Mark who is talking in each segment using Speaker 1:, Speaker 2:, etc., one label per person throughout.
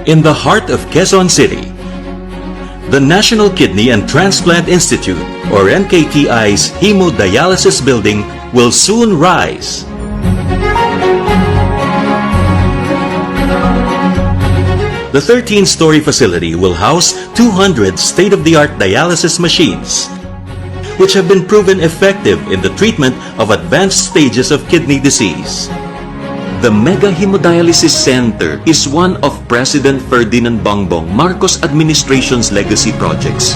Speaker 1: In the heart of Quezon City, the National Kidney and Transplant Institute, or NKTI's hemodialysis building, will soon rise. The 13-story facility will house 200 state-of-the-art dialysis machines, which have been proven effective in the treatment of advanced stages of kidney disease. The Mega Hemodialysis Center is one of President Ferdinand Bongbong Marcos administration's legacy projects.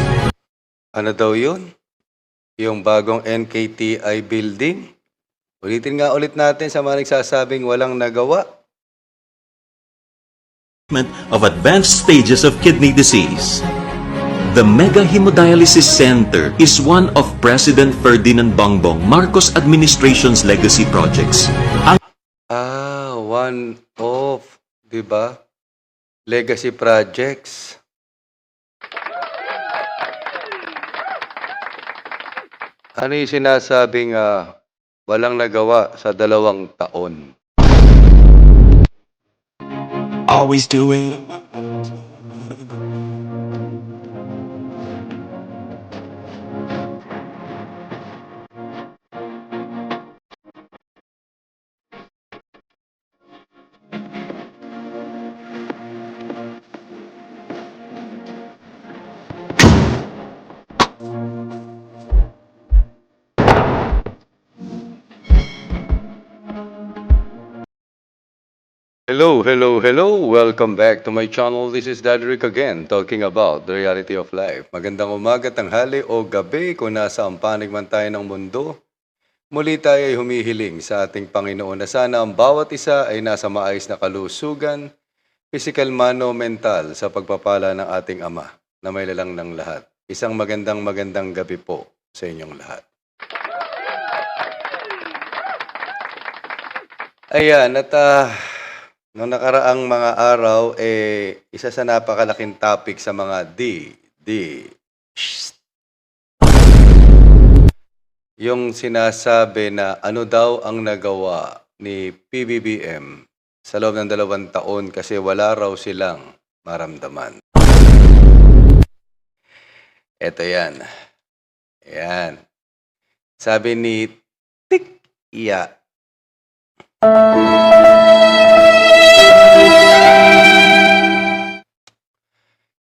Speaker 2: Ano daw yun? Yung bagong NKTI building? Ulitin nga ulit natin sa mga nagsasabing walang nagawa.
Speaker 1: Of advanced stages of kidney disease. The Mega Hemodialysis Center is one of President Ferdinand Bongbong Marcos administration's legacy projects.
Speaker 2: One of, di ba? Legacy projects. Ano yung sinasabing walang nagawa sa 2 taon?
Speaker 3: Always doing.
Speaker 2: Hello. Welcome back to my channel. This is Daddy Rick again, talking about the reality of life. Magandang umaga, tanghali o gabi kung nasa ang panig man tayo ng mundo. Muli tayo ay humihiling sa ating Panginoon na sana ang bawat isa ay nasa maayos na kalusugan, physical man o mental sa pagpapala ng ating Ama na may lalang ng lahat. Isang magandang gabi po sa inyong lahat. Ayan, at noong nakaraang mga araw, isa sa napakalaking topic sa mga yung sinasabi na ano daw ang nagawa ni PBBM sa loob ng 2 taon kasi wala raw silang maramdaman. Eto yan. Ayan. Sabi ni Tikya,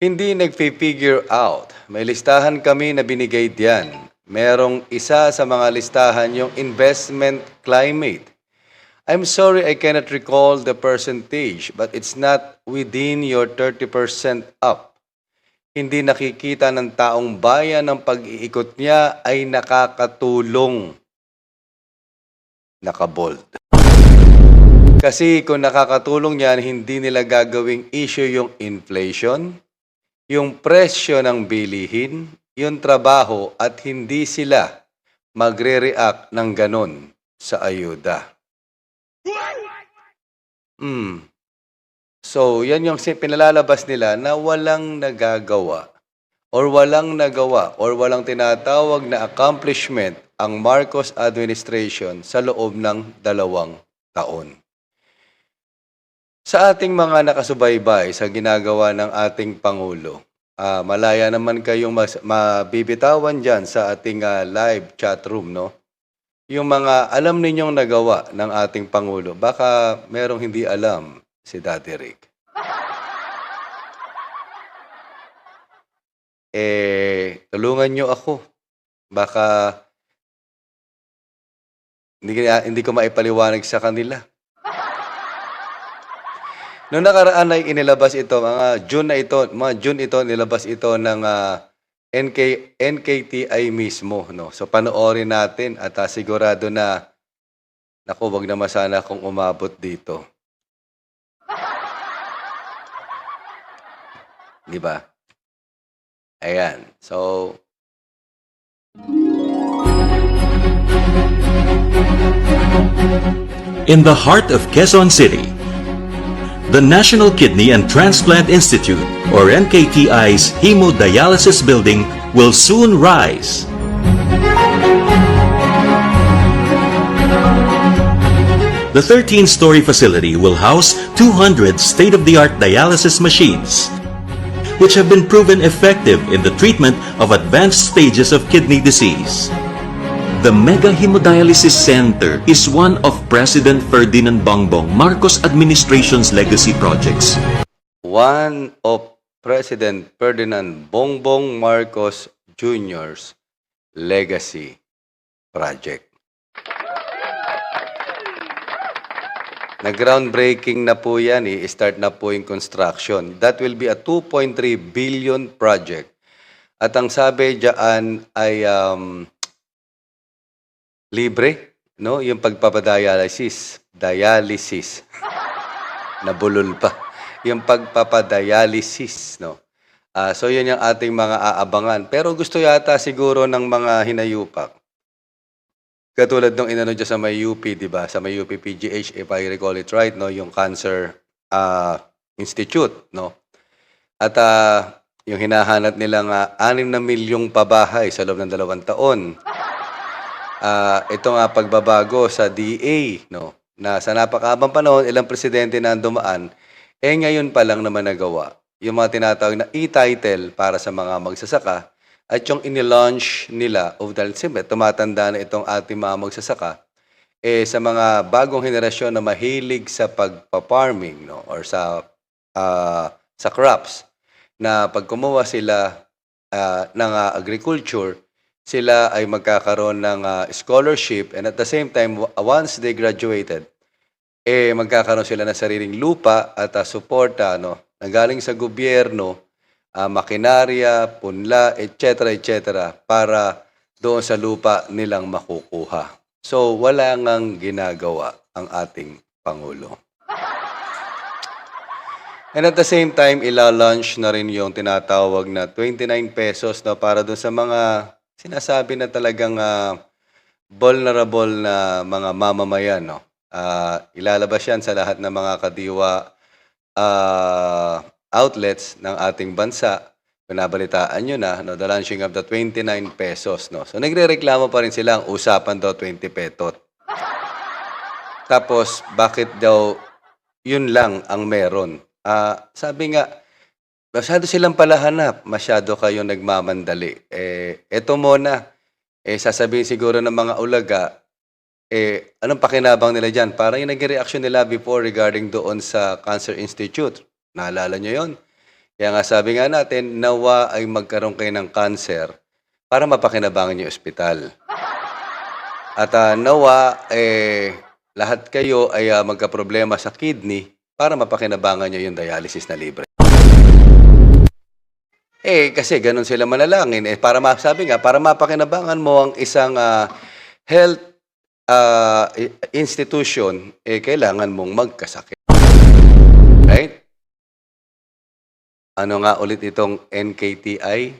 Speaker 2: hindi nag-figure out. May listahan kami na binigay diyan. Merong isa sa mga listahan yung investment climate. I'm sorry I cannot recall the percentage, but it's not within your 30% up. Hindi nakikita ng taong bayan ng pag-iikot niya ay nakakatulong. Nakabold. Kasi kung nakakatulong yan, hindi nila gagawing issue yung inflation, yung presyo ng bilihin, yung trabaho, at hindi sila magre-react ng ganon sa ayuda. So, yan yung pinalalabas nila na walang nagagawa or walang tinatawag na accomplishment ang Marcos administration sa loob ng 2 taon. Sa ating mga nakasubaybay sa ginagawa ng ating Pangulo, malaya naman kayong mabibitawan dyan sa ating live chat room, no? Yung mga alam ninyong nagawa ng ating Pangulo, baka merong hindi alam si Daddy Rick. Tulungan nyo ako. Baka hindi ko maipaliwanag sa kanila. Noong nakaraan ay inilabas ito, mga June ito, nilabas ito ng NKTI mismo. No? So panoorin natin at sigurado na, naku, wag naman sana kung umabot dito. Di ba? Ayan. So,
Speaker 1: In the heart of Quezon City, the National Kidney and Transplant Institute, or NKTI's hemodialysis building, will soon rise. The 13-story facility will house 200 state-of-the-art dialysis machines, which have been proven effective in the treatment of advanced stages of kidney disease. The Mega Hemodialysis Center is one of President Ferdinand Bongbong Marcos administration's legacy projects.
Speaker 2: One of President Ferdinand Bongbong Marcos Jr.'s legacy project. Nag-groundbreaking na po yan, i-start na po yung construction. That will be a 2.3 billion project. At ang sabi diyan ay libre, no? Yung pagpapadialysis. Dialysis. Nabulol pa. Yung pagpapadialysis, no? So yun yung ating mga aabangan. Pero gusto yata siguro ng mga hinayupak. Katulad ng inano dyan sa may UP, di ba? Sa may UP PGH, if I recall it right, no? Yung Cancer Institute, no? At yung hinahanap nilang 6 na milyong pabahay sa loob ng 2 taon. Ito nga pagbabago sa DA, no? Na sa napakahabang panahon, ilang presidente na dumaan, ngayon pa lang naman nagawa. Yung mga tinatawag na e-title para sa mga magsasaka, at yung inilaunch nila, dahil siyempre, tumatanda na itong ating mga magsasaka, sa mga bagong henerasyon na mahilig sa pagpa-farming, no? Or sa crops, na pag kumuha sila ng agriculture, sila ay magkakaroon ng scholarship, and at the same time, once they graduated, magkakaroon sila ng sariling lupa at suporta, no? Nanggaling sa gobyerno, makinarya, punla, etc., para doon sa lupa nilang makukuha. So, wala ngang ginagawa ang ating Pangulo. And at the same time, ila-launch na rin yung tinatawag na 29 pesos, no, para doon sa mga sinasabi na talagang vulnerable na mga mamamayan, no. Ilalabas yan sa lahat ng mga kadiwa outlets ng ating bansa. Kung nabalitaan nyo na, no, the launching of the 29 pesos. No? So, nagre-reklamo pa rin sila, ang usapan daw 20 petot. Tapos, bakit daw yun lang ang meron? Sabi nga, masyado silang palahanap, masyado kayong nagmamandali. Eto muna, sasabihin siguro ng mga ulaga, anong pakinabang nila dyan? Parang yung naging reaction nila before regarding doon sa Cancer Institute. Naalala nyo yon? Kaya nga sabi nga natin, nawa ay magkaroon kayo ng cancer para mapakinabangan yung ospital. At nawa, lahat kayo ay magkaproblema sa kidney para mapakinabangan nyo yung dialysis na libre. Kasi ganun sila manalangin. Para sabi nga, para mapakinabangan mo ang isang health institution, kailangan mong magkasakit. Right? Ano nga ulit itong NKTI?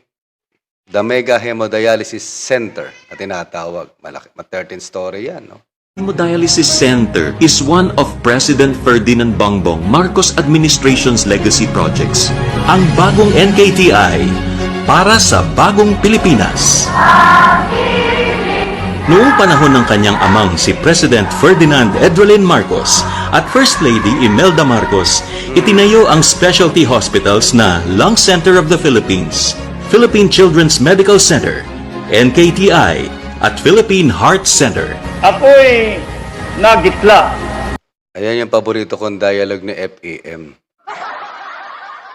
Speaker 2: The Mega Hemodialysis Center na tinatawag. Malaki, 13 story yan, no?
Speaker 1: Hemodialysis Center is one of President Ferdinand Bongbong Marcos administration's legacy projects. Ang bagong NKTI para sa bagong Pilipinas. Noong panahon ng kanyang amang si President Ferdinand Edwelin Marcos at First Lady Imelda Marcos, itinayo ang specialty hospitals na Lung Center of the Philippines, Philippine Children's Medical Center, NKTI, at Philippine Heart Center.
Speaker 4: Ako'y nagitla.
Speaker 2: Ayan yung paborito kong dialogue ni FEM.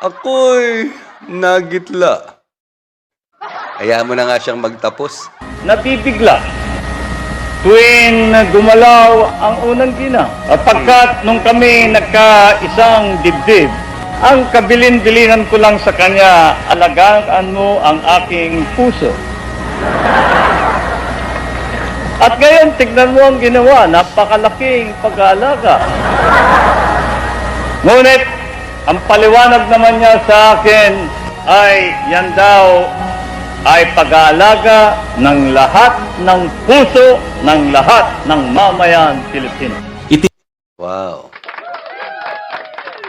Speaker 2: Ako'y nagitla. Hayaan mo na nga siyang magtapos.
Speaker 4: Nabibigla tuwing gumalaw ang unang ginang. Pagkat nung kami nagkaisang dibdib, ang kabilin-bilinan ko lang sa kanya, alagaan mo ang aking puso. At ngayon, tignan mo ang ginawa, napakalaking pag-aalaga. Ngunit, ang paliwanag naman niya sa akin ay yan daw ay pag-aalaga ng lahat ng puso ng lahat ng mamayan Pilipino.
Speaker 2: Wow.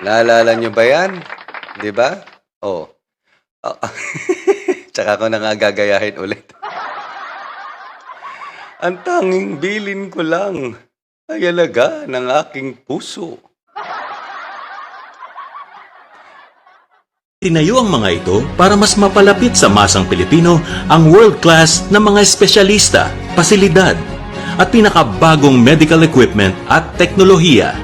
Speaker 2: Naalala nyo ba yan? Di ba? Oh. Tsaka ko na nga gagayahin ulit. Ang tanging bilin ko lang ay alaga ng aking puso.
Speaker 1: Tinayo ang mga ito para mas mapalapit sa masang Pilipino ang world-class na mga espesyalista, pasilidad, at pinakabagong medical equipment at teknolohiya.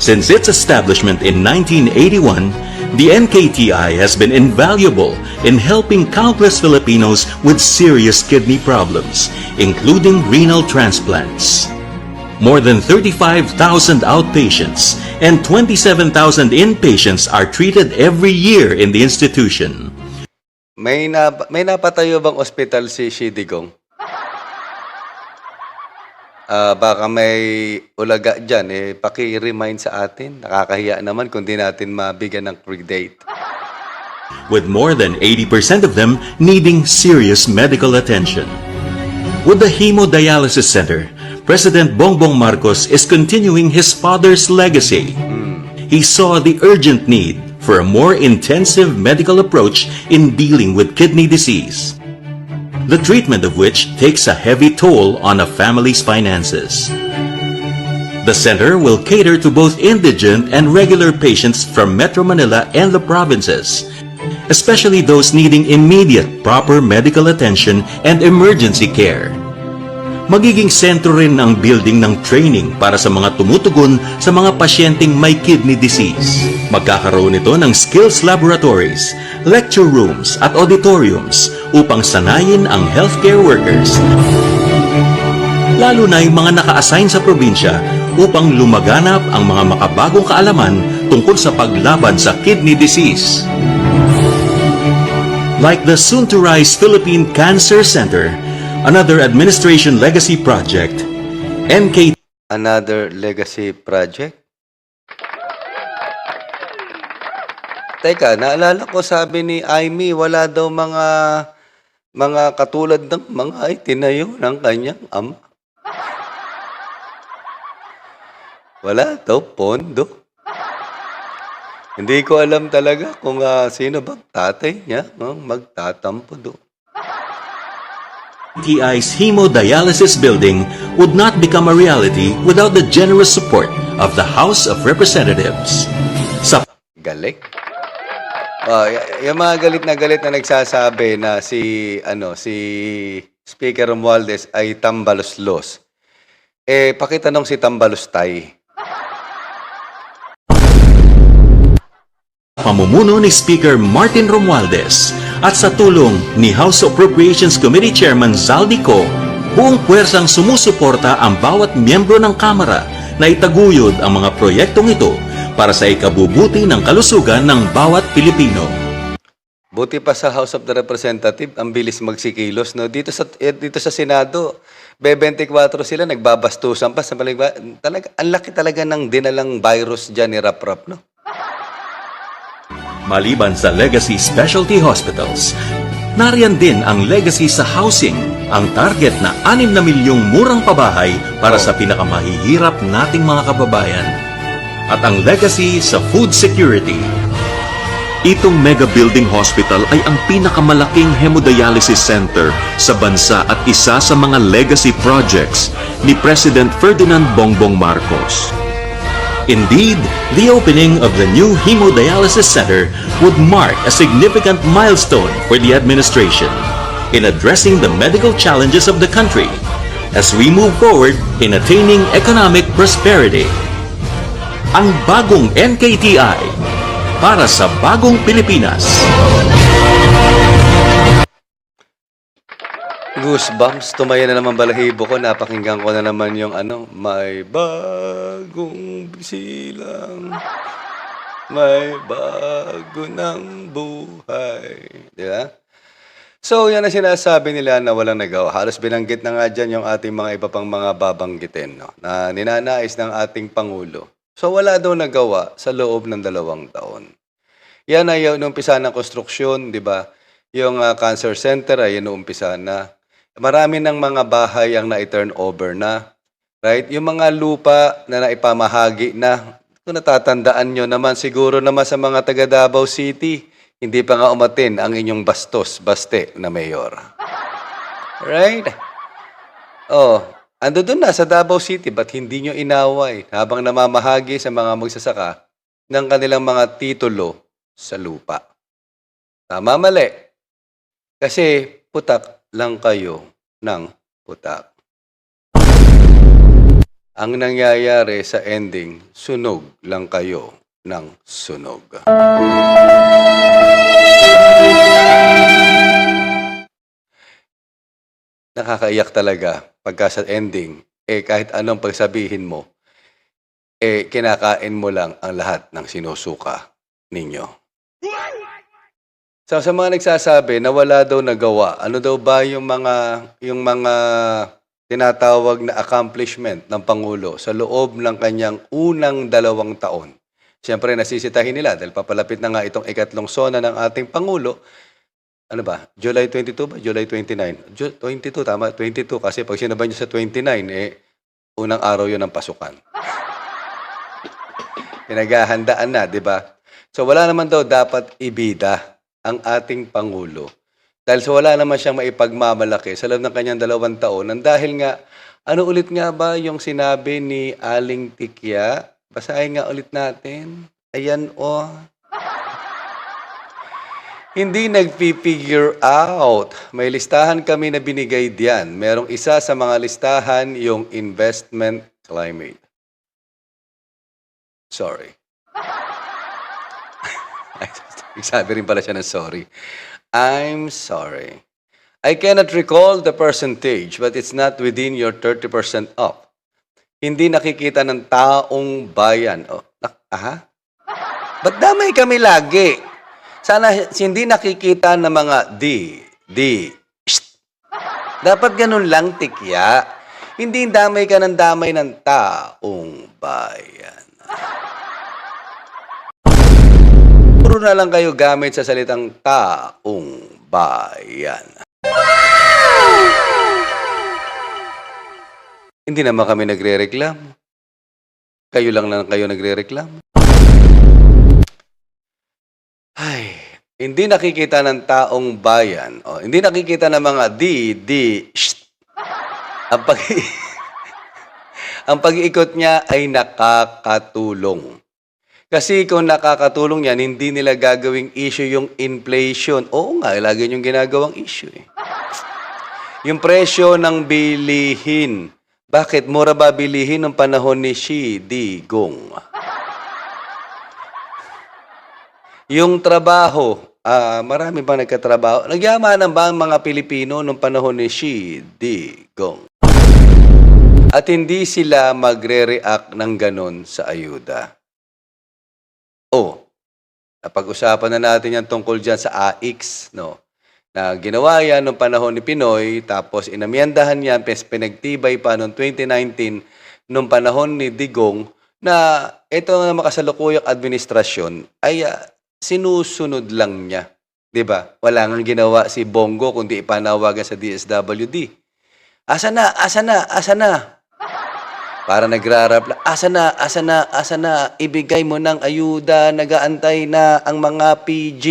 Speaker 1: Since its establishment in 1981, the NKTI has been invaluable in helping countless Filipinos with serious kidney problems, including renal transplants. More than 35,000 outpatients and 27,000 inpatients are treated every year in the institution.
Speaker 2: May napatayo bang ospital si Shidigong? Baka may ulaga dyan, paki-remind sa atin. Nakakahiya naman kung di natin mabigyan ng date.
Speaker 1: With more than 80% of them needing serious medical attention. With the Hemodialysis Center, President Bongbong Marcos is continuing his father's legacy. He saw the urgent need for a more intensive medical approach in dealing with kidney disease, the treatment of which takes a heavy toll on a family's finances. The center will cater to both indigent and regular patients from Metro Manila and the provinces, especially those needing immediate proper medical attention and emergency care. Magiging sentro rin ang building ng training para sa mga tumutugon sa mga pasyenteng may kidney disease. Magkakaroon ito ng skills laboratories, lecture rooms at auditoriums upang sanayin ang healthcare workers, lalo na yung mga naka-assign sa probinsya upang lumaganap ang mga makabagong kaalaman tungkol sa paglaban sa kidney disease. Like the soon-to-rise Philippine Cancer Center, another administration legacy project, NKTI
Speaker 2: Another legacy project? Teka, naalala ko sabi ni Aimee, wala daw mga katulad ng mga itinayo ng kanyang ama. Wala daw pondo. Hindi ko alam talaga kung sino bang tatay niya magtatampo doon.
Speaker 1: NKTI's hemodialysis building would not become a reality without the generous support of the House of Representatives. Sa
Speaker 2: Galing. Yung mga galit na nagsasabi na si Speaker Romualdez ay tambalos-los. Pakitanong si Tambalostay.
Speaker 1: pamumuno ni Speaker Martin Romualdez at sa tulong ni House Appropriations Committee Chairman Zaldico, buong puwersang sumusuporta ang bawat miyembro ng Kamara na itaguyod ang mga proyektong ito para sa ikabubuti ng kalusugan ng bawat Pilipino.
Speaker 2: Buti pa sa House of the Representative, ang bilis magsikilos, no? Dito sa Senado, 24 sila, nagbabastusan pa sa talaga, ang laki talaga ng dinalang virus dyan ni Rap-Rap, no?
Speaker 1: Maliban sa legacy specialty hospitals, nariyan din ang legacy sa housing, ang target na 6 na milyong murang pabahay para sa pinakamahihirap nating mga kababayan. At ang legacy sa food security.
Speaker 5: Itong Mega Building Hospital ay ang pinakamalaking hemodialysis center sa bansa at isa sa mga legacy projects ni President Ferdinand Bongbong Marcos.
Speaker 1: Indeed, the opening of the new hemodialysis center would mark a significant milestone for the administration in addressing the medical challenges of the country as we move forward in attaining economic prosperity. Ang bagong NKTI para sa bagong Pilipinas.
Speaker 2: Goosebumps, tumaya na naman balahibo ko, napakinggan ko na naman yung may bagong bisilang, may bago ng buhay. Di ba? So, yan ang sinasabi nila na walang nagawa. Halos binanggit na nga dyan yung ating mga iba pang mga babanggitin, no? Na ninanais ng ating Pangulo. So, wala daw nagawa sa loob ng 2 taon. Yan ay yung umpisa ng konstruksyon, di ba? Yung cancer center ay inuumpisa na. Marami ng mga bahay ang na-turn over na. Right? Yung mga lupa na naipamahagi na. Kung natatandaan nyo naman, siguro naman sa mga taga Davao City, hindi pa nga umatin ang inyong baste na mayor. Right? Oh, Ando doon na sa Davao City, ba't hindi nyo inaway habang namamahagi sa mga magsasaka ng kanilang mga titulo sa lupa? Tama, mali. Kasi putak lang kayo ng putak. Ang nangyayari sa ending, sunog lang kayo ng sunog. Nakakaiyak talaga pagka sa ending, kahit anong pagsabihin mo, kinakain mo lang ang lahat ng sinusuka ninyo. So, sa mga nagsasabi na wala daw nagawa, ano daw ba yung mga tinatawag na accomplishment ng Pangulo sa loob ng kanyang unang 2 taon? Siyempre, nasisitahin nila dahil papalapit na nga itong ikatlong sona ng ating Pangulo. Ano ba? July 22 ba? July 29? 22, tama. 22 kasi pag sinabay niyo sa 29, unang araw yun ng pasukan. Pinaghahandaan na, di ba? So, wala naman daw dapat ibida ang ating Pangulo. Dahil so wala naman siyang maipagmamalaki sa loob ng kanyang 2 taon. Nang dahil nga, ano ulit nga ba yung sinabi ni Aling Tikya? Basahin nga ulit natin. Ayan, oh. Hindi nagpi-figure out. May listahan kami na binigay diyan. Merong isa sa mga listahan yung investment climate. Sorry. Sabi rin pala siya ng sorry. I'm sorry. I cannot recall the percentage, but it's not within your 30% up. Hindi nakikita ng taong bayan. Oh, ba't damay kami lagi? Sana hindi nakikita ng mga Dapat ganun lang, Tikya. Hindi damay ka ng damay ng taong bayan. Puro na lang kayo gamit sa salitang taong bayan. Hindi naman kami nagre-reklamo. Kayo lang kayo nagre-reklamo. Ay, hindi nakikita ng taong bayan. O, hindi nakikita ng mga ang pag-iikot niya ay nakakatulong. Kasi kung nakakatulong yan, hindi nila gagawing issue yung inflation. Oo nga, lagi yung ginagawang issue. Yung presyo ng bilihin. Bakit? Mura ba bilihin ng panahon ni Xi Digong? Yung trabaho, marami bang nagkatrabaho? Nagyamanan ba ang mga Pilipino nung panahon ni Xi Digong? At hindi sila magre-react ng ganon sa ayuda. Napag-usapan na natin yan tungkol dyan sa AIX, no? Na ginawa yan noong panahon ni Pinoy, tapos inamyendahan yan, pinagtibay pa noong 2019, noong panahon ni Digong, na ito na makasalukuyang administrasyon ay sinusunod lang niya. Diba? Wala nang ginawa si Bongo kundi ipanawagan sa DSWD. Asa na? Asa na? Asa na? Para nagrarap, asa na, ibigay mo ng ayuda, nagaantay na ang mga PG.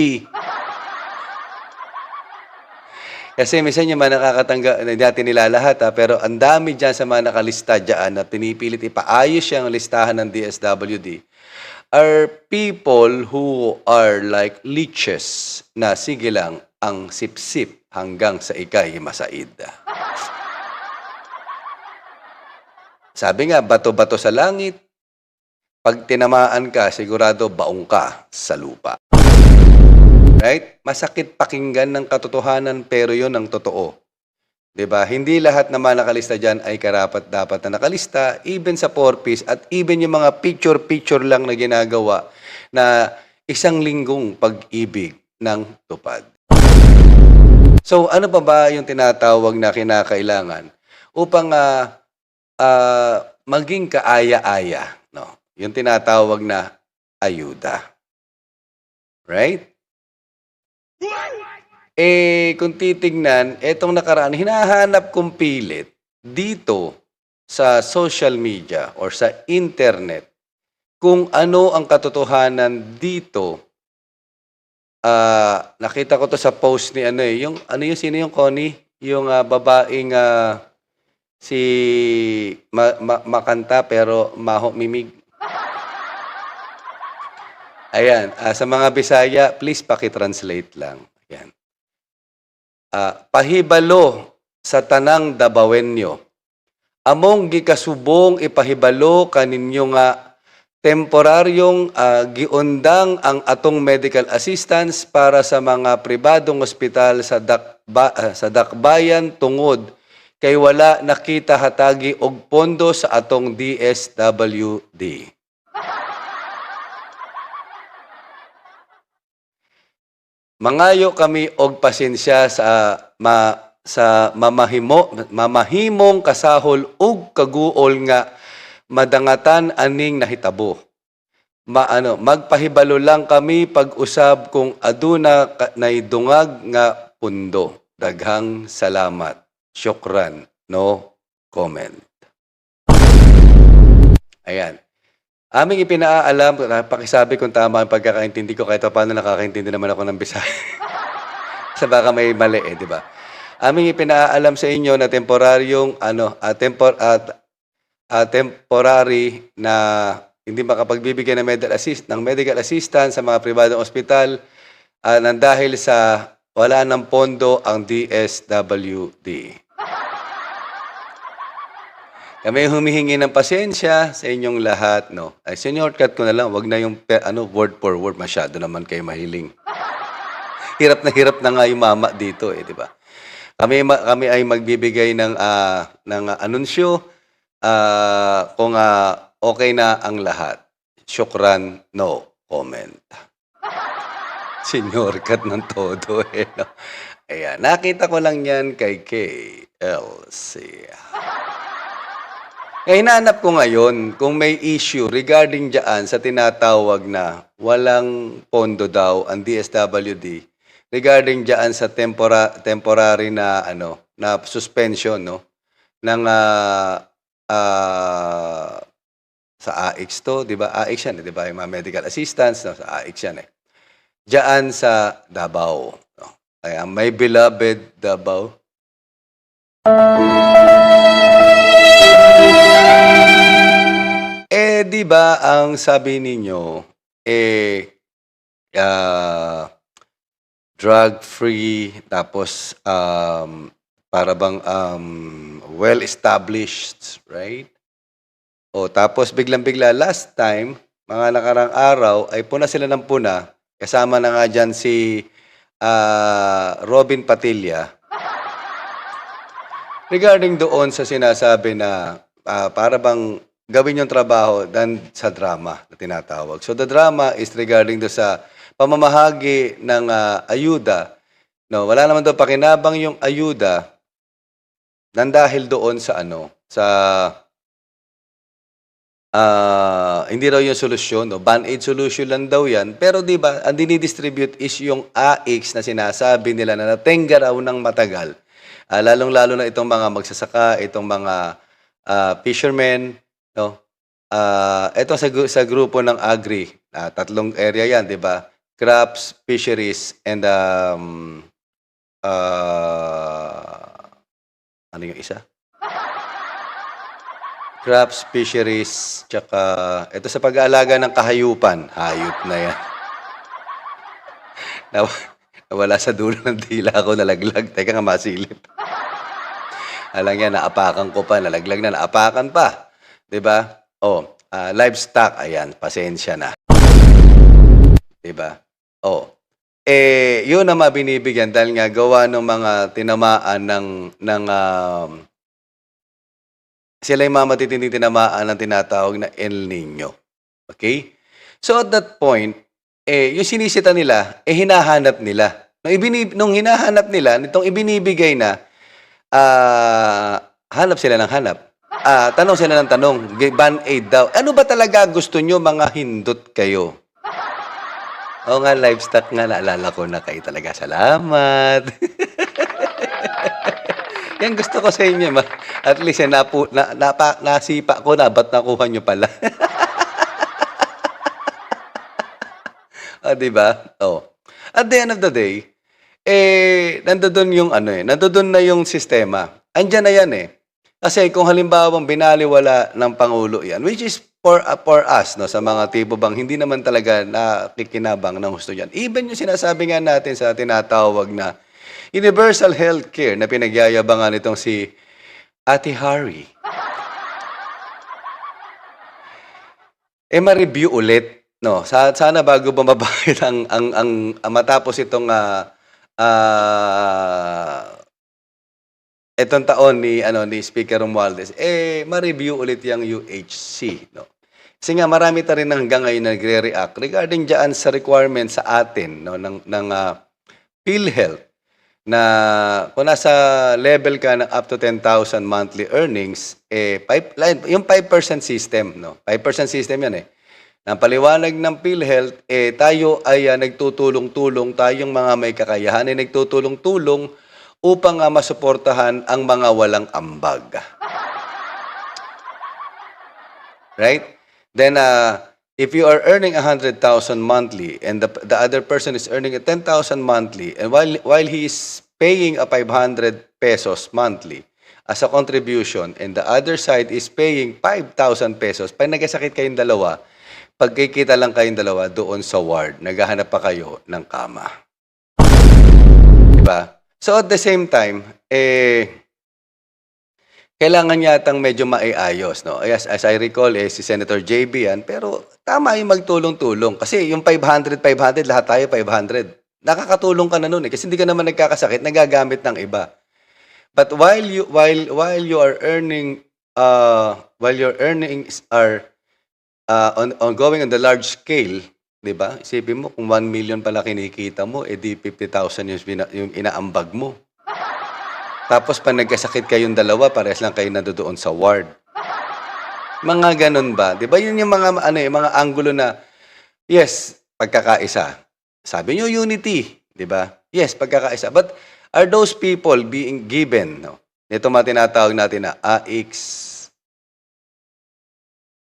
Speaker 2: Kasi minsan yung mga nakakatangga, dati nila lahat, pero ang dami dyan sa mga nakalista dyan na pinipilit ipaayos siyang listahan ng DSWD are people who are like leeches na sige lang ang sip-sip hanggang sa ikay masaid. Sabi nga, bato-bato sa langit. Pag tinamaan ka, sigurado baong ka sa lupa. Right? Masakit pakinggan ng katotohanan, pero yun ang totoo. Diba? Hindi lahat naman nakalista dyan ay karapat-dapat na nakalista, even sa 4-piece, at even yung mga picture-picture lang na ginagawa na 1 linggong pag-ibig ng tupad. So, ano pa ba yung tinatawag na kinakailangan upang maging kaaya-aya, no? Yung tinatawag na ayuda. Right? Kung titignan, etong nakaraan, hinahanap kong pilit dito sa social media or sa internet kung ano ang katotohanan dito. Nakita ko to sa post ni sino yung Connie? Yung babaeng Si makanta pero maho mimig. Ayan, sa mga Bisaya, please paki-translate lang. Ayan. Pahibalo sa tanang dabawenyo. Among gikasubong ipahibalo kaninyo nga temporaryong giundang ang atong medical assistance para sa mga pribadong ospital sa Dakbayan tungod kay wala nakita hatagi og pondo sa atong DSWD. Mangayo kami og pasensya sa mamahimong kasahol ug kaguol nga madangatan aning nahitabo. Magpahibalo lang kami pag-usab kung aduna naidungag nga pundo. Daghang salamat. Syukran. No comment. Ayan. Aming ipinaalam, pakisabi kung tama ang pagkakaintindi ko, kahit paano nakakaintindi naman ako ng Bisaya. Sa baka may mali di ba? Aming ipinaalam sa inyo na temporaryong temporary na hindi makapagbibigay ng medical assistance sa mga pribadong ospital nang dahil sa wala ng pondo ang DSWD. Kami humihingi ng pasensya sa inyong lahat, no. Ay shortcut ko na lang, wag na yung word for word, masyado naman kayo mahiling. Hirap na nga yung mama dito di ba? Kami ay magbibigay ng anunsyo kung okay na ang lahat. Syukran, no comment. Shortcut ng todo no? Ayan, nakita ko lang yan kay KLC. Hinahanap ko ngayon kung may issue regarding dyan sa tinatawag na walang pondo daw ang DSWD regarding dyan sa temporary na na suspension ng sa AX to, 'di ba? AX yan, 'di ba? Yung mga medical assistance sa AX yan Diyan sa Davao. Kaya my beloved Davao. Di ba ang sabi ninyo, drug-free, tapos para bang well-established, right? Tapos biglang-bigla, last time, mga nakarang araw, ay puna sila ng puna, kasama na nga dyan si Robin Padilla, regarding doon sa sinasabi na para bang gawin yung trabaho dan sa drama na tinatawag. So the drama is regarding do sa pamamahagi ng ayuda. No, wala naman daw pakinabang yung ayuda nang dahil doon sa hindi raw yung solusyon, band-aid solution lang daw yan. Pero di ba, ang dinidistribute is yung AX na sinasabi nila na natenga raw ng matagal. Lalong-lalo na itong mga magsasaka, itong mga fishermen, no? Ito sa grupo ng Agri, tatlong area yan, di ba? Crops, fisheries, and ano yung isa? Crops, fisheries, tsaka ito sa pag-aalaga ng kahayupan. Hayop na yan. Nawala sa dulo ng dila ko, nalaglag. Teka nga, masilip. Alang yan, naapakan ko pa, nalaglag na, naapakan pa. Diba? Livestock, ayan, pasensya na. Diba? Yun na mabinibigyan dahil nga gawa ng mga tinamaan ng sila yung mga matitinding tinamaan ng tinatawag na El Nino. Okay? So at that point, yung sinisita nila, hinahanap nila. Nung hinahanap nila, nitong ibinibigay na, hanap sila ng hanap. Tanong sila ng tanong, band-aid daw. Ano ba talaga gusto nyo mga hindot kayo? Oo nga, livestock nga, naalala ko na kayo talaga. Salamat. Yan gusto ko sa inyo, at least nasipa ko na, ba't nakuha nyo pala? Diba? At the end of the day, nandoon yung nandoon na yung sistema. Andyan na yan Kasi kung halimbawang binaliwala ng Pangulo yan, which is for us, no, sa mga tipo bang hindi naman talaga nakikinabang ng gusto yan. Even yung sinasabi nga natin sa tinatawag na universal healthcare na pinagyayabangan nitong si Ate Harry. Ma-review ulit, no. Sana bago bumabait ang matapos itong itong taon ni Speaker Romualdez, ma-review ulit yung UHC, no. Kasi nga marami ta rin hanggang ngayon na nagre-react regarding diyan sa requirement sa atin, no, ng PhilHealth na kung nasa level ka ng up to 10,000 monthly earnings, yung 5% system, no. 5% system yan eh. Ang paliwanag ng PhilHealth, tayo ay nagtutulong-tulong, tayong mga may kakayahan ay nagtutulong-tulong upang masuportahan ang mga walang ambag. Right? Then, if you are earning 100,000 monthly and the other person is earning 10,000 monthly, and while he is paying a 500 pesos monthly as a contribution, and the other side is paying 5,000 pesos, pag nagkasakit kayong dalawa, pagkikita lang kayong dalawa doon sa ward, naghahanap pa kayo ng kama. Diba? So at the same time, kailangan yatang medyo maiayos, no? As I recall, si Senator JB yan, pero tama yung magtulong-tulong. Kasi yung 500, lahat tayo 500. Nakakatulong ka na nun eh, kasi hindi ka naman nagkakasakit, nagagamit ng iba. But while you are earning, while your earnings are ongoing on the large scale, di ba? Isipin mo, kung 1 million pala kinikita mo, di 50,000 yung inaambag mo. Tapos pag nagkasakit kayong dalawa, parehas lang kayo nandoon sa ward. Mga ganun ba? Di ba yun yung mga, mga anggulo na, yes, pagkakaisa. Sabi nyo, unity. Di ba? Yes, pagkakaisa. But are those people being given, no? Ito mga tinatawag natin na AX,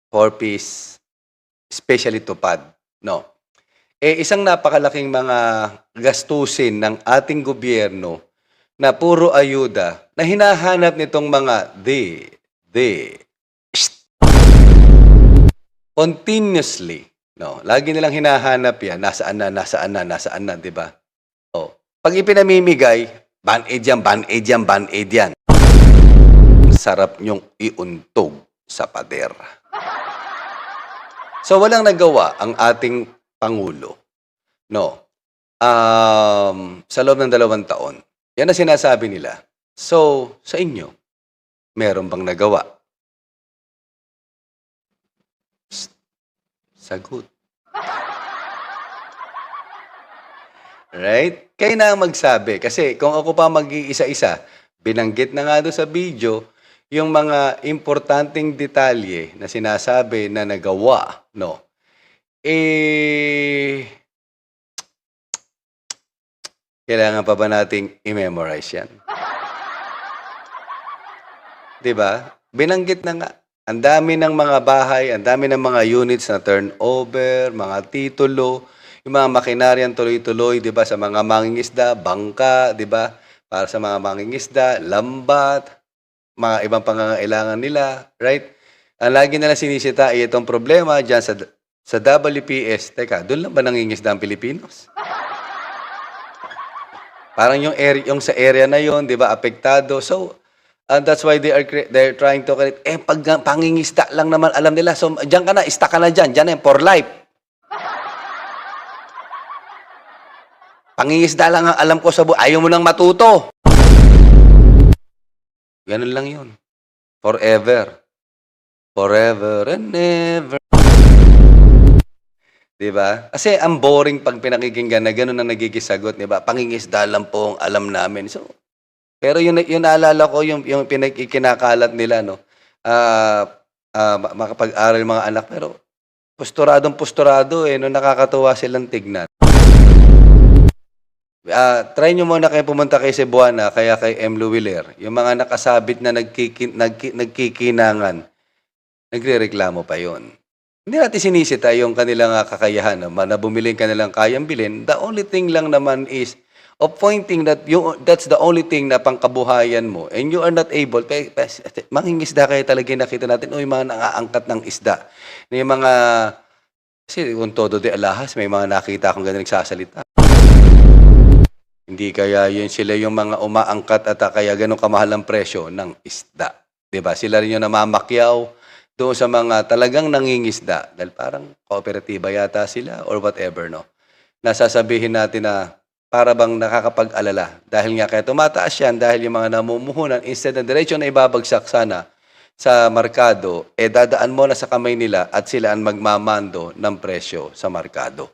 Speaker 2: 4-piece, especially tupad. No. Isang napakalaking mga gastusin ng ating gobyerno na puro ayuda na hinahanap nitong mga continuously. No. Lagi nilang hinahanap yan. Nasaan na, di ba? Oh. Pag ipinamimigay, band-aid yan. Sarap niyong iuntog sa pader. So, walang nagawa ang ating Pangulo, no, sa loob ng 2 taon. Yan ang sinasabi nila. So, sa inyo, meron bang nagawa? Sagot. Right? Kayo na ang magsabi. Kasi kung ako pa mag-iisa-isa, binanggit na nga doon sa video, yung mga importanteng detalye na sinasabi na nagawa, no, kailangan pa ba nating i-memorize yan? Diba? Binanggit na nga. Ang dami ng mga bahay, ang dami ng mga units na turnover, mga titulo, yung mga makinaryan tuloy-tuloy, diba, sa mga mangingisda, bangka, diba, para sa mga mangingisda, lambat, mga ibang pangangailangan nila, right? Ang lagi nila sinisita ay itong problema dyan sa WPS. Teka, doon lang ba nangingisda ang Pilipinos? Parang yung sa area na yon, di ba, apektado. So, that's why they're trying to create, pag pangingisda lang naman alam nila. So, dyan ka na, stuck ka na dyan na for life. Pangingisda lang ang alam ko sa buhay. Ayaw mo nang matuto. Ganun lang yun. Forever. Forever and ever. Diba? Kasi ang boring pag pinakikinggan na gano'n ang nagigisagot, diba? Pangingisda lang po ang alam namin. So, pero yun naalala ko, yung kinakalat nila, no? Makapag-aral mga anak, pero posturado, no? Nakakatuwa silang tignan. Try nyo muna kayo pumunta kay Cebuana, kaya kay M. Luwiller. Yung mga nakasabit na nagkikinangan, nagre-reklamo pa yon. Hindi natin sinisita yung kanilang kakayahan naman na bumili kanilang kayang bilhin. The only thing lang naman is, of pointing that that's the only thing na pangkabuhayan mo and you are not able, mangingisda kayo talaga yung nakita natin, o yung mga nangaangkat ng isda. Yung mga, kasi kung todo de alahas, may mga nakita akong ganun nagsasalita. Hindi kaya yun sila yung mga umaangkat at kaya ganun kamahal ang presyo ng isda. Diba? Sila rin yung namamakyaw doon sa mga talagang nangingisda. Dahil parang kooperatiba yata sila or whatever, no? Nasasabihin natin na para bang nakakapag-alala. Dahil nga kaya tumataas yan dahil yung mga namumuhunan, instead na diretsyo na ibabagsak sana sa markado, dadaan mo na sa kamay nila at sila ang magmamando ng presyo sa markado.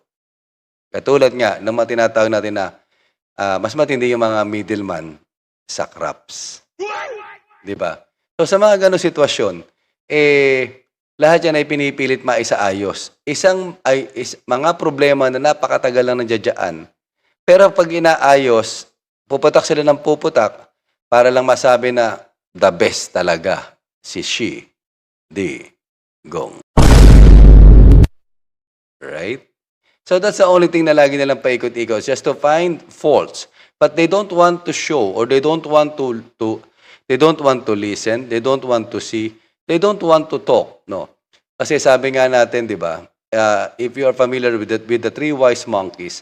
Speaker 2: Katulad nga, ng mga tinatawag natin na mas matindi yung mga middleman sa crops. Diba? So sa mga ganong sitwasyon, lahat yan ay pinipilit maisaayos. Mga problema na napakatagal lang nandiyadyaan. Pero pag inaayos, puputak sila ng puputak para lang masabi na the best talaga si Xi Digong. Right? So that's the only thing na lagi nilang paikot-ikot, just to find faults. But they don't want to show or they don't want to listen, they don't want to see, they don't want to talk, no. Kasi sabi nga natin, 'di ba? If you are familiar with the three wise monkeys,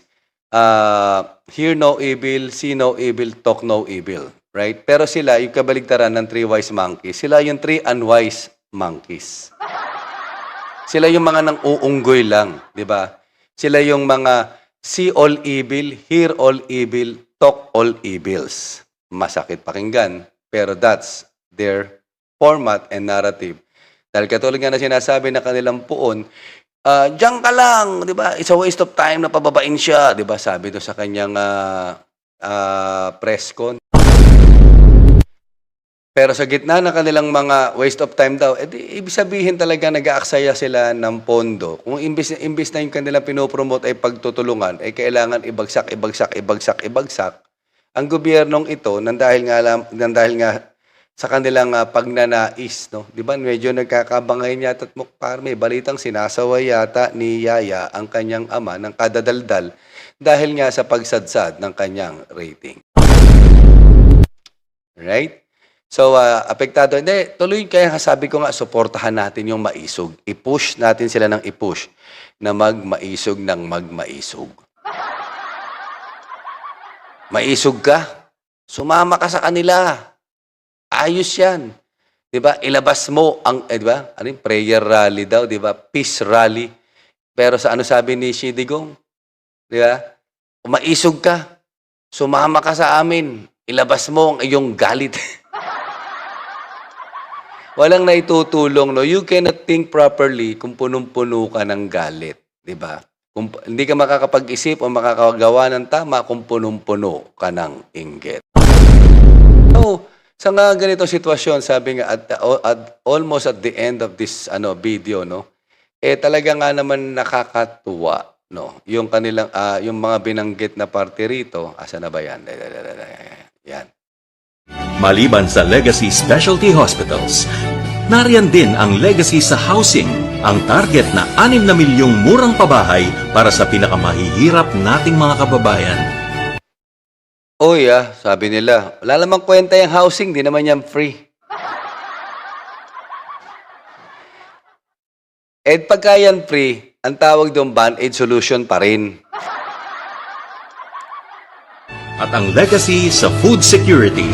Speaker 2: hear no evil, see no evil, talk no evil, right? Pero sila yung kabaligtaran ng three wise monkeys. Sila yung three unwise monkeys. Sila yung mga nang uunggoy lang, 'di ba? Sila yung mga see all evil, hear all evil, talk all evils. Masakit pakinggan, pero that's their format and narrative. Dahil katulad nga na sinasabi na kanilang puon, diyan ka lang, di ba? It's a waste of time na pababain siya, di ba? Sabi doon sa kanyang press con. Pero sa gitna ng kanilang mga waste of time daw, ibig sabihin talaga nag-aaksaya sila ng pondo. Kung imbis na yung kanilang pinopromote ay pagtutulungan, ay kailangan ibagsak. Ang gobyernong ito, nang dahil nga sa kanilang pagnanais, no? Di ba, medyo nagkakabangay yata at mukpar, may balitang sinasaway yata ni Yaya ang kanyang ama ng kadadaldal dahil nga sa pagsadsad ng kanyang rating. Right? So, apektado. Hindi, tuloy kaya sabi ko nga, suportahan natin yung maisog. I-push natin sila ng i-push na magmaisog ng magmaisog. Maisog ka, sumama ka sa kanila. Ayos yan. Diba? Ilabas mo ang, diba? Ano yung prayer rally daw, diba? Peace rally. Pero sa ano sabi ni Xi Digong? Diba? Maisog ka, sumama ka sa amin. Ilabas mo ang iyong galit. Walang naitutulong, no? You cannot think properly kung punong-puno ka ng galit. Diba? Kung hindi ka makakapag-isip o makakagawa ng tama kung punong-puno ka ng inggit. So, sa nga ganito sitwasyon, sabi nga, almost at the end of this video, no? Talaga nga naman nakakatuwa, no? Yung kanilang, yung mga binanggit na parte rito, asa na ba yan? Yan.
Speaker 1: Maliban sa Legacy Specialty Hospitals, nariyan din ang legacy sa housing, ang target na 6 na milyong murang pabahay para sa pinakamahihirap nating mga kababayan.
Speaker 2: Oy, sabi nila, wala namang kwenta yung housing, di naman yan free. Pagka yan free, ang tawag doon band-aid solution pa rin.
Speaker 1: At ang legacy sa food security.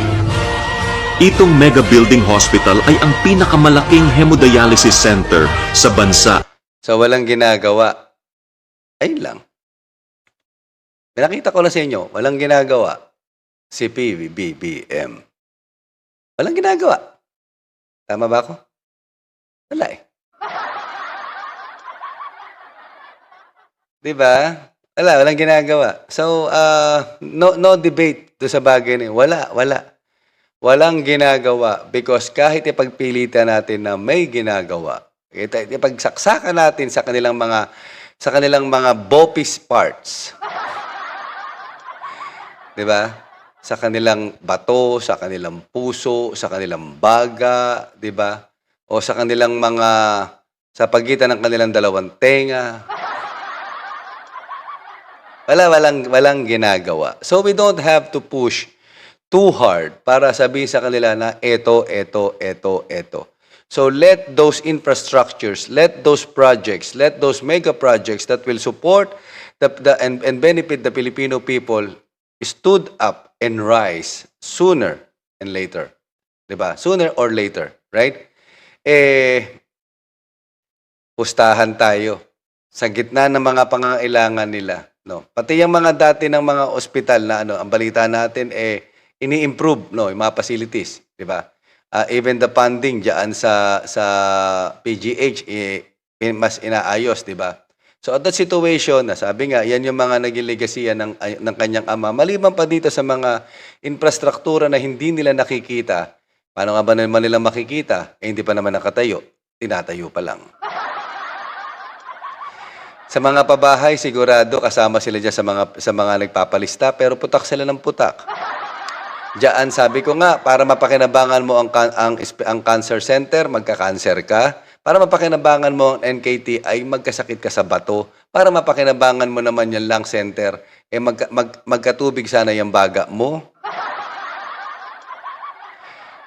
Speaker 5: Itong Mega Building Hospital ay ang pinakamalaking hemodialysis center sa bansa.
Speaker 2: So, walang ginagawa. Ayun lang. Pinakita ko na sa inyo, walang ginagawa si PBBM. Walang ginagawa. Tama ba ako? Wala eh. Diba? Walang ginagawa. So, no debate do sa bagay na yun. Wala. Walang ginagawa because kahit ipagpilitan natin na may ginagawa, ipagsaksakan natin sa kanilang mga bopis parts. 'Di ba? Sa kanilang bato, sa kanilang puso, sa kanilang baga, 'di ba? O sa kanilang sa pagitan ng kanilang dalawang tenga. Walang ginagawa. So we don't have to push too hard para sabihin sa kanila na eto. So let those infrastructures, let those projects, let those mega projects that will support and benefit the Filipino people stood up and rise sooner and later. Diba? Sooner or later, right? Pustahan tayo sa gitna ng mga pangangailangan nila, no. Pati yung mga dati ng mga ospital na ang balita natin ini-improve, no, yung mga facilities, di ba? Even the funding diyan sa PGH mas inaayos, di ba? So at that situation, sabi nga, yan yung mga naging legacy ng kanyang ama. Maliban pa dito sa mga infrastruktura na hindi nila nakikita, paano nga ba naman nila makikita? Hindi pa naman nakatayo, tinatayo pa lang. Sa mga pabahay, sigurado kasama sila dyan sa mga nagpapalista, pero putak sila ng putak. Diyan, sabi ko nga, para mapakinabangan mo ang cancer center, magka-cancer ka. Para mapakinabangan mo ang NKT ay magkasakit ka sa bato. Para mapakinabangan mo naman yung lung center, magkatubig sana yung baga mo.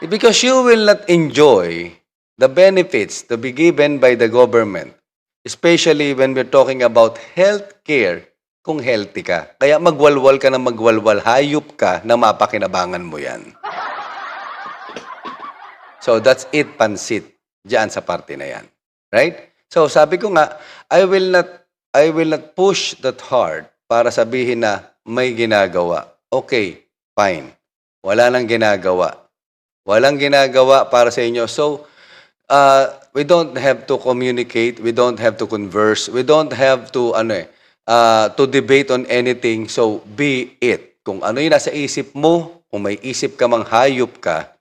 Speaker 2: Because you will not enjoy the benefits to be given by the government. Especially when we're talking about health care, kung healthy ka. Kaya magwalwal ka na magwalwal, hayop ka na mapakinabangan mo yan. So that's it, pansit, diyan sa parte na yan. Right? So sabi ko nga, I will not push that hard para sabihin na may ginagawa. Okay, fine. Wala nang ginagawa. Walang ginagawa para sa inyo. So, we don't have to communicate, we don't have to converse, we don't have to to debate on anything. So be it. Kung ano yung nasa isip mo, kung may isip ka mang hayop ka,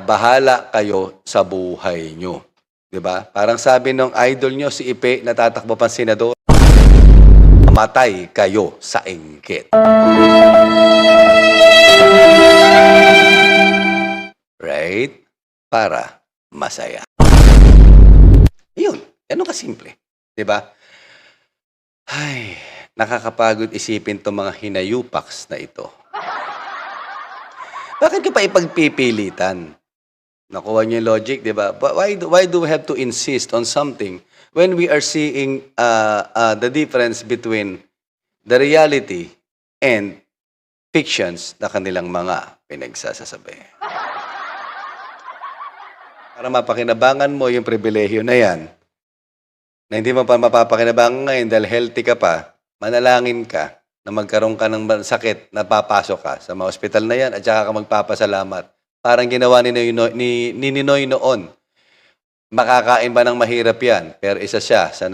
Speaker 2: bahala kayo sa buhay nyo. 'Di ba? Parang sabi ng idol nyo, si Ipe, natatakbo pang senador, matay kayo sa inggit. Right? Para masaya. Yun. Ganun kasimple. Diba? Ay, nakakapagod isipin itong mga hinayupaks na ito. Bakit ko pa ipagpipilitan? Nakuha niyo yung logic, diba? Why do we have to insist on something when we are seeing the difference between the reality and fictions na kanilang mga pinagsasasabi? Para mapakinabangan mo yung pribilehiyo na yan, na hindi mo pa mapapakinabangan ngayon dahil healthy ka pa, manalangin ka na magkaroon ka ng sakit na papasok ka sa mga ospital na yan at saka ka magpapasalamat. Parang ginawa ni Ninoy noon. Makakain ba ng mahirap yan? Pero isa siya sa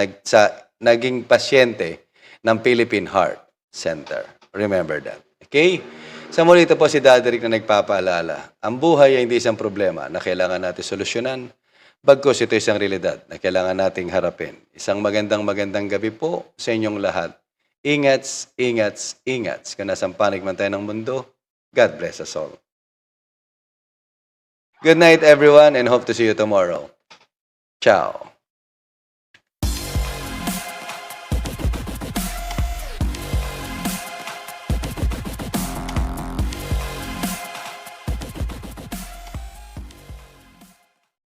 Speaker 2: naging pasyente ng Philippine Heart Center. Remember that. Okay? Sa muli, ito po si Daddy Rick na nagpapaalala. Ang buhay ay hindi isang problema na kailangan natin solusyonan. Bagkus ito isang realidad na kailangan nating harapin. Isang magandang gabi po sa inyong lahat. Ingats. Kung nasang panig man tayo ng mundo, God bless us all. Good night, everyone, and hope to see you tomorrow. Ciao.